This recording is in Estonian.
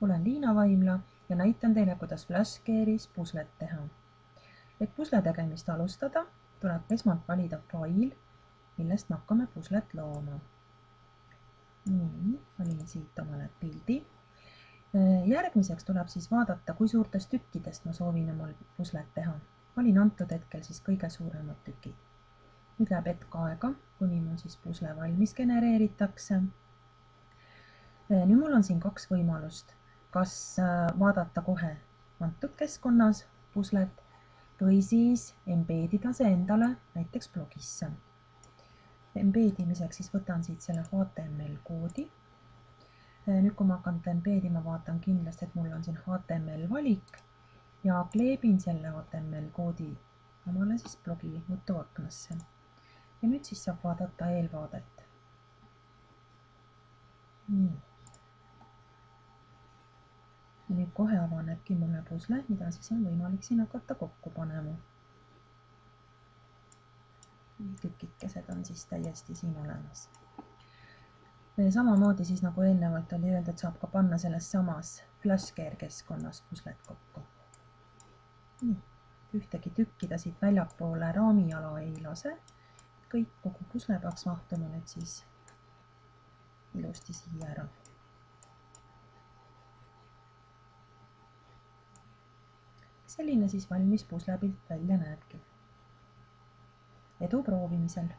Olen Liina Vaimla ja näitan teile, kuidas Flashcare'is puslet teha. Et pusle tegemist alustada, tuleb esmalt valida fail, millest me hakkame puslet looma. Nii, valin siit omale pildi. Järgmiseks tuleb siis vaadata, kui suurtest tükkidest ma soovin oma puslet teha. Valin antud hetkel siis kõige suuremad tükid. Nüüd läheb hetk aega, kuni mul siis pusle valmis genereeritakse. Nüüd mul on siin kaks võimalust. Kas vaadata kohe antud keskkonnas puslet või siis embedida see endale näiteks blogisse. Embedimiseks siis võtan siit selle HTML koodi. Nüüd kui ma hakkan embedima, vaatan kindlasti, et mul on siin HTML valik ja kleebin selle HTML koodi omale siis blogi jutuaknasse. Ja nüüd siis saab vaadata eelvaadet. Nii. Ja nüüd kohe avanebki mulle pusle, mida siis on võimalik siin hakata kokku panema. Tükikesed on siis täiesti siin olemas. Samamoodi siis nagu eelnevalt oli öeldud, et saab ka panna selles samas Flashcare keskkonnas puslet kokku. Nii, ühtegi tükkida siit väljapoole raamiala ei lase. Kõik kogu pusle peaks mahtuma nüüd siis ilusti siia ära. Selline siis valmis puslepilt välja näebki. Edu proovimisel!